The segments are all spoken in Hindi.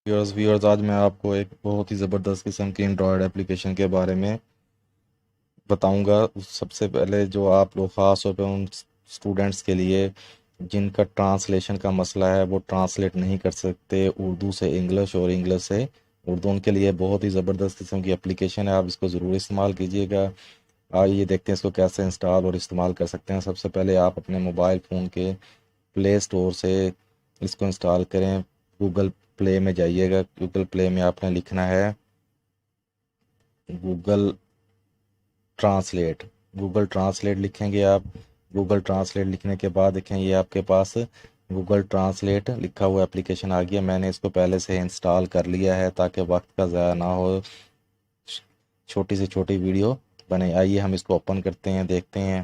व्यूअर्स आज मैं आपको एक बहुत ही ज़बरदस्त किस्म की एंड्रॉयड एप्लीकेशन के बारे में बताऊंगा। सबसे पहले जो आप लोग ख़ास तौर पे उन स्टूडेंट्स के लिए जिनका ट्रांसलेशन का मसला है, वो ट्रांसलेट नहीं कर सकते उर्दू से इंग्लिश और इंग्लिश से उर्दू, उनके लिए बहुत ही ज़बरदस्त किस्म की एप्लीकेशन है। आप इसको ज़रूर इस्तेमाल कीजिएगा। आइए देखते हैं इसको कैसे इंस्टॉल और इस्तेमाल कर सकते हैं। सबसे पहले आप अपने मोबाइल फ़ोन के प्ले स्टोर से इसको इंस्टॉल करें। गूगल प्ले में जाइएगा। गूगल प्ले में आपने लिखना है गूगल ट्रांसलेट। गूगल ट्रांसलेट लिखेंगे आप। गूगल ट्रांसलेट लिखने के बाद देखें ये आपके पास गूगल ट्रांसलेट लिखा हुआ एप्लीकेशन आ गया। मैंने इसको पहले से इंस्टॉल कर लिया है ताकि वक्त का ज़ाया ना हो, छोटी से छोटी वीडियो बने। आइए हम इसको ओपन करते हैं, देखते हैं।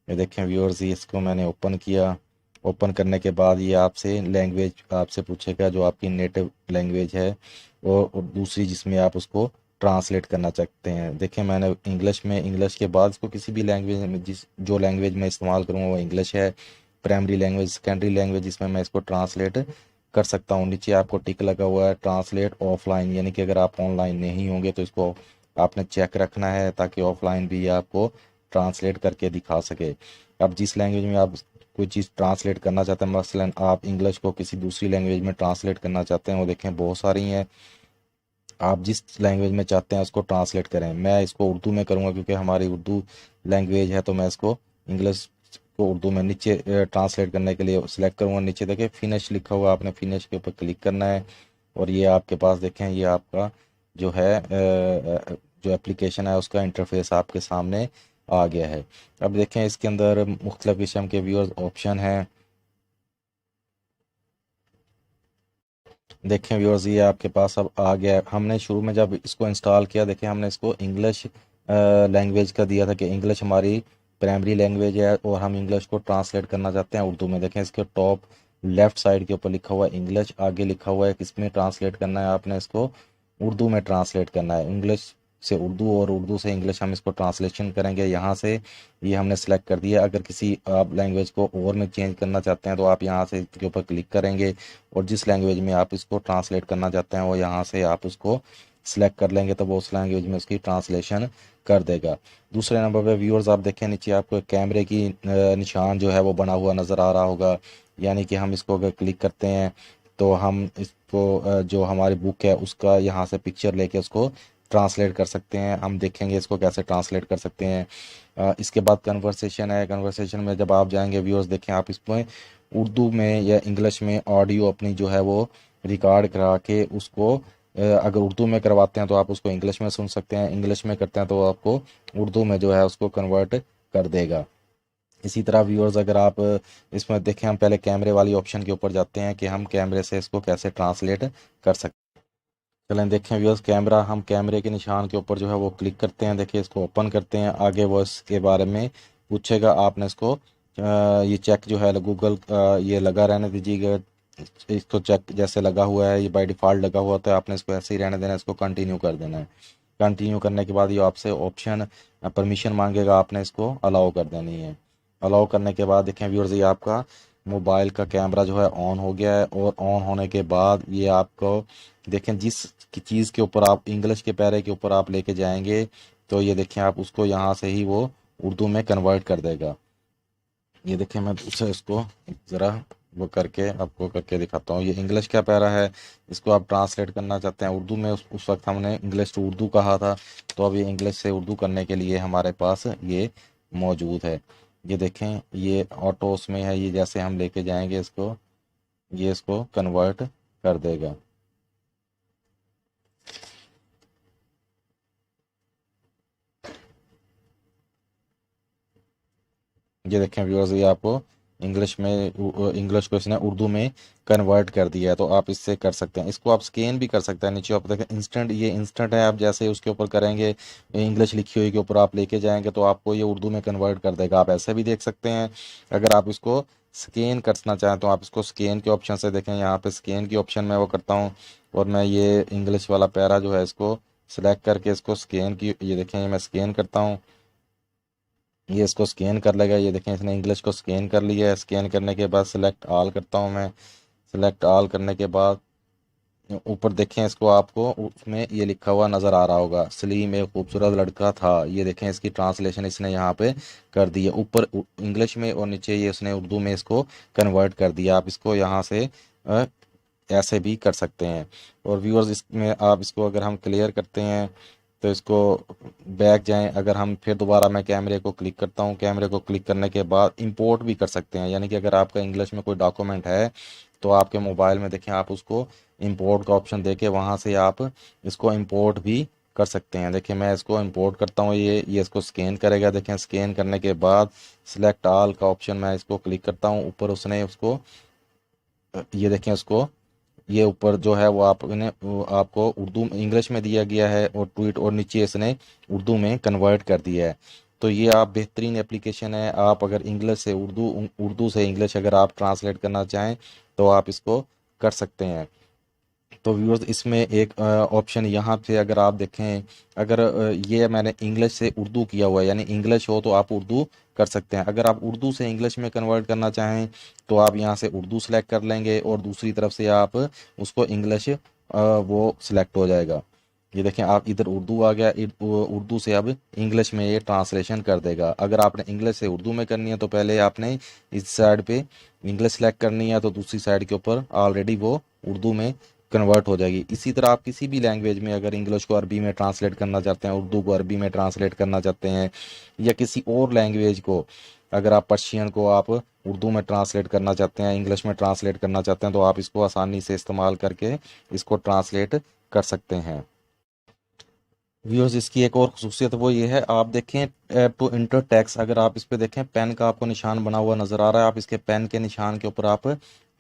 ये देखें व्यूअर्स, ये इसको मैंने ओपन किया। ओपन करने के बाद ये आपसे लैंग्वेज आपसे पूछेगा जो आपकी नेटिव लैंग्वेज है और दूसरी जिसमें आप उसको ट्रांसलेट करना चाहते हैं। देखें मैंने इंग्लिश के बाद इसको किसी भी लैंग्वेज में जिस जो लैंग्वेज में इस्तेमाल करूँगा वो इंग्लिश है। प्राइमरी लैंग्वेज, सेकेंडरी लैंग्वेज जिसमें मैं इसको ट्रांसलेट कर सकता हूँ। नीचे आपको टिक लगा हुआ है ट्रांसलेट ऑफलाइन, यानी कि अगर आप ऑनलाइन नहीं होंगे तो इसको आपने चेक रखना है ताकि ऑफलाइन भी ये आपको ट्रांसलेट करके दिखा सके। अब जिस लैंग्वेज में आप कोई चीज़ ट्रांसलेट करना चाहते हैं, मसलन आप इंग्लिश को किसी दूसरी लैंग्वेज में ट्रांसलेट करना चाहते हैं, वो देखें बहुत सारी हैं। आप जिस लैंग्वेज में चाहते हैं उसको ट्रांसलेट करें। मैं इसको उर्दू में करूँगा क्योंकि हमारी उर्दू लैंग्वेज है, तो मैं इसको इंग्लिश को उर्दू में नीचे ट्रांसलेट करने के लिए सिलेक्ट करूँगा। नीचे देखें फिनिश लिखा हुआ, आपने फिनिश के ऊपर क्लिक करना है और ये आपके पास देखें ये आपका जो है जो एप्लीकेशन है उसका इंटरफेस आपके सामने आ गया है। अब देखें इसके अंदर मुख्तलिफ किस्म के व्यूअर्स ऑप्शन हैं। देखें व्यूअर्स ये आपके पास अब आ गया है। हमने शुरू में जब इसको इंस्टॉल किया, देखें हमने इसको इंग्लिश लैंग्वेज का दिया था कि इंग्लिश हमारी प्राइमरी लैंग्वेज है और हम इंग्लिश को ट्रांसलेट करना चाहते हैं उर्दू में। देखें इसके टॉप लेफ्ट साइड के ऊपर लिखा हुआ है इंग्लिश, आगे लिखा हुआ है किसमें ट्रांसलेट करना है, आपने इसको उर्दू में ट्रांसलेट करना है। इंग्लिश से उर्दू और उर्दू से इंग्लिश हम इसको ट्रांसलेशन करेंगे यहाँ से। ये हमने सेलेक्ट कर दिया। अगर किसी आप लैंग्वेज को और में चेंज करना चाहते हैं तो आप यहाँ से इसके ऊपर क्लिक करेंगे और जिस लैंग्वेज में आप इसको ट्रांसलेट करना चाहते हैं वो यहाँ से आप उसको सिलेक्ट कर लेंगे तो वो उस लैंग्वेज में उसकी ट्रांसलेशन कर देगा। दूसरे नंबर पे व्यूअर्स आप देखें नीचे आपको कैमरे की निशान जो है वो बना हुआ नज़र आ रहा होगा, यानी कि हम इसको अगर क्लिक करते हैं तो हम इसको जो हमारी बुक है उसका यहाँ से पिक्चर लेके उसको ट्रांसलेट कर सकते हैं। हम देखेंगे इसको कैसे ट्रांसलेट कर सकते हैं। इसके बाद कन्वर्सेशन है। कन्वर्सेशन में जब आप जाएंगे व्यूअर्स देखें आप इसमें उर्दू में या इंग्लिश में ऑडियो अपनी जो है वो रिकॉर्ड करा के उसको अगर उर्दू में करवाते हैं तो आप उसको इंग्लिश में सुन सकते हैं, इंग्लिश में करते हैं तो आपको उर्दू में जो है उसको कन्वर्ट कर देगा। इसी तरह व्यूअर्स अगर आप इसमें देखें, हम पहले कैमरे वाली ऑप्शन के ऊपर जाते हैं कि हम कैमरे से इसको कैसे ट्रांसलेट कर सकते हैं। चलें देखें व्यूअर्स, हम कैमरे के निशान के ऊपर जो है वो क्लिक करते हैं। देखिए इसको ओपन करते हैं। आगे वो इसके बारे में पूछेगा, आपने इसको ये चेक जो है गूगल ये लगा रहने दीजिएगा। इसको चेक जैसे लगा हुआ है, ये बाय डिफ़ॉल्ट लगा हुआ था, आपने इसको ऐसे ही रहने देना है। इसको कंटिन्यू कर देना है। कंटिन्यू करने के बाद ये आपसे ऑप्शन परमिशन मांगेगा, आपने इसको अलाउ कर देनी है। अलाउ करने के बाद देखें व्यूअर्स ये आपका मोबाइल का कैमरा जो है ऑन हो गया है और ऑन होने के बाद ये आपको देखें जिस चीज़ के ऊपर आप इंग्लिश के पैरे के ऊपर आप लेके जाएंगे तो ये देखें आप उसको यहाँ से ही वो उर्दू में कन्वर्ट कर देगा। ये देखें मैं दूसरा इसको ज़रा वो करके आपको करके दिखाता हूँ। ये इंग्लिश का पैरा है, इसको आप ट्रांसलेट करना चाहते हैं उर्दू में। उस वक्त हमने इंग्लिश टू उर्दू कहा था, तो अब ये इंग्लिश से उर्दू करने के लिए हमारे पास ये मौजूद है। ये देखें ये ऑटो उसमें है, ये जैसे हम लेके जाएंगे इसको ये इसको कन्वर्ट कर देगा। ये देखें व्यूअर्स ये आपको इंग्लिश को इसने उर्दू में कन्वर्ट कर दिया है, तो आप इससे कर सकते हैं। इसको आप स्कैन भी कर सकते हैं। नीचे आप देखें इंस्टेंट, ये इंस्टेंट है। आप जैसे ही उसके ऊपर करेंगे इंग्लिश लिखी हुई के ऊपर आप लेके जाएंगे तो आपको ये उर्दू में कन्वर्ट कर देगा। आप ऐसे भी देख सकते हैं। अगर आप इसको स्कैन करना चाहें तो आप इसको स्कैन के ऑप्शन से देखें, यहाँ पे स्कैन की ऑप्शन में वो करता हूँ और मैं ये इंग्लिश वाला पैरा जो है इसको सिलेक्ट करके इसको स्कैन की, ये देखें ये मैं स्कैन करता हूँ, ये इसको स्कैन कर लेगा। ये देखें इसने इंग्लिश को स्कैन कर लिया है। स्कैन करने के बाद सिलेक्ट ऑल करता हूँ मैं। सिलेक्ट ऑल करने के बाद ऊपर देखें इसको, आपको उसमें ये लिखा हुआ नज़र आ रहा होगा, सलीम एक खूबसूरत लड़का था। ये देखें इसकी ट्रांसलेशन इसने यहाँ पे कर दी है, ऊपर इंग्लिश में और नीचे ये उसने उर्दू में इसको कन्वर्ट कर दिया। आप इसको यहाँ से अ, ऐसे भी कर सकते हैं। और व्यूअर्स, इसमें आप इसको अगर हम क्लियर करते हैं तो इसको बैक जाएं, अगर हम फिर दोबारा मैं कैमरे को क्लिक करता हूं, कैमरे को क्लिक करने के बाद इंपोर्ट भी कर सकते हैं। यानी कि अगर आपका इंग्लिश में कोई डॉक्यूमेंट है तो आपके मोबाइल में देखें, आप उसको इंपोर्ट का ऑप्शन देके वहां से आप इसको इंपोर्ट भी कर सकते हैं। देखिए मैं इसको इंपोर्ट करता हूँ, ये इसको स्कैन करेगा। देखें स्कैन करने के बाद सिलेक्ट ऑल का ऑप्शन मैं इसको क्लिक करता हूँ, ऊपर उसने उसको ये देखें उसको, ये ऊपर जो है वो आपने वो आपको उर्दू इंग्लिश में दिया गया है और ट्वीट, और नीचे इसने उर्दू में कन्वर्ट कर दिया है। तो ये आप बेहतरीन एप्लीकेशन है। आप अगर इंग्लिश से उर्दू, उर्दू से इंग्लिश अगर आप ट्रांसलेट करना चाहें तो आप इसको कर सकते हैं। तो व्यूअर्स, इसमें एक ऑप्शन यहाँ से अगर आप देखें, अगर ये मैंने इंग्लिश से उर्दू किया हुआ है, यानी इंग्लिश हो तो आप उर्दू कर सकते हैं। अगर आप उर्दू से इंग्लिश में कन्वर्ट करना चाहें तो आप यहाँ से उर्दू सेलेक्ट कर लेंगे और दूसरी तरफ से आप उसको इंग्लिश वो सिलेक्ट हो जाएगा। ये देखें, आप इधर उर्दू आ गया, उर्दू से अब इंग्लिश में ये ट्रांसलेशन कर देगा। अगर आपने इंग्लिश से उर्दू में करनी है तो पहले आपने इस साइड पे इंग्लिश सेलेक्ट करनी है, तो दूसरी साइड के ऊपर ऑलरेडी वो उर्दू में कन्वर्ट हो जाएगी। इसी तरह आप किसी भी लैंग्वेज में अगर इंग्लिश को अरबी में ट्रांसलेट करना चाहते हैं, उर्दू को अरबी में ट्रांसलेट करना चाहते हैं, या किसी और लैंग्वेज को, अगर आप पर्शियन को आप उर्दू में ट्रांसलेट करना चाहते हैं, इंग्लिश में ट्रांसलेट करना चाहते हैं, तो आप इसको आसानी से इस्तेमाल करके इसको ट्रांसलेट कर सकते हैं। व्यूअर्स, इसकी एक और खसूसियत वो ये है, आप देखें टू इंटर टेक्स्ट, अगर आप इस पे देखें पेन का आपको निशान बना हुआ नज़र आ रहा है, आप इसके पेन के निशान के ऊपर आप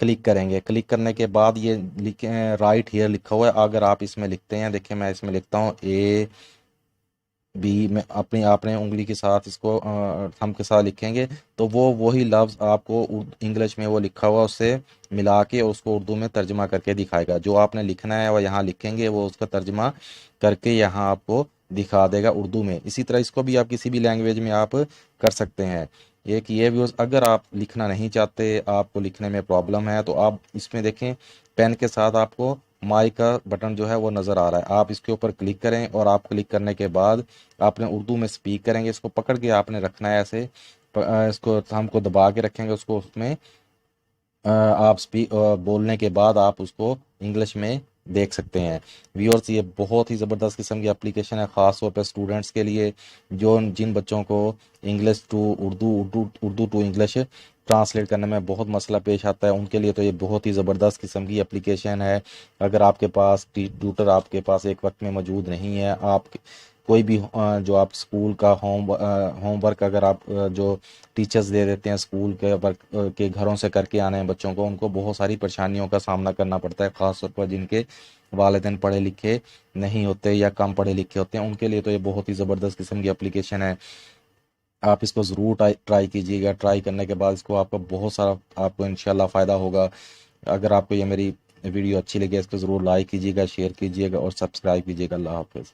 क्लिक करेंगे। क्लिक करने के बाद ये राइट हियर लिखा हुआ है, अगर आप इसमें लिखते हैं, देखिए मैं इसमें लिखता हूँ ए बी में, अपनी आपने उंगली के साथ इसको थंब के साथ लिखेंगे तो वो वही लफ्ज़ आपको इंग्लिश में वो लिखा हुआ उससे मिला के उसको उर्दू में तर्जमा करके दिखाएगा। जो आपने लिखना है वो यहाँ लिखेंगे, वो उसका तर्जमा करके यहाँ आपको दिखा देगा उर्दू में। इसी तरह इसको भी आप किसी भी लैंग्वेज में आप कर सकते हैं। एक ये व्यूज़, अगर आप लिखना नहीं चाहते, आपको लिखने में प्रॉब्लम है, तो आप इसमें देखें पेन के साथ आपको माइक का बटन जो है वो नज़र आ रहा है, आप इसके ऊपर क्लिक करें और आप क्लिक करने के बाद आपने उर्दू में स्पीक करेंगे, इसको पकड़ के आपने रखना है ऐसे, इसको हमको दबा के रखेंगे उसको, उसमें आप स्पीक बोलने के बाद आप उसको इंग्लिश में देख सकते हैं। व्यूअर्स, ये बहुत ही ज़बरदस्त किस्म की एप्लीकेशन है, ख़ास तौर पर स्टूडेंट्स के लिए, जो जिन बच्चों को English to Urdu, Urdu to English translate करने में बहुत मसला पेश आता है, उनके लिए तो ये बहुत ही ज़बरदस्त किस्म की एप्लीकेशन है। अगर आपके पास ट्यूटर आपके पास एक वक्त में मौजूद नहीं है, आप कोई भी जो आप स्कूल का होमवर्क अगर आप जो टीचर्स दे देते हैं स्कूल के वर्क के घरों से करके आने हैं बच्चों को, उनको बहुत सारी परेशानियों का सामना करना पड़ता है, ख़ास तौर पर जिनके वालिदैन पढ़े लिखे नहीं होते या कम पढ़े लिखे होते हैं, उनके लिए तो ये बहुत ही ज़बरदस्त किस्म की एप्लीकेशन है। आप इसको ज़रूर ट्राई कीजिएगा। ट्राई करने के बाद इसको आपका बहुत सारा आपको इंशाल्लाह फ़ायदा होगा। अगर आपको ये मेरी वीडियो अच्छी लगी, इसको ज़रूर लाइक कीजिएगा, शेयर कीजिएगा और सब्सक्राइब कीजिएगा। अल्लाह हाफ़िज़।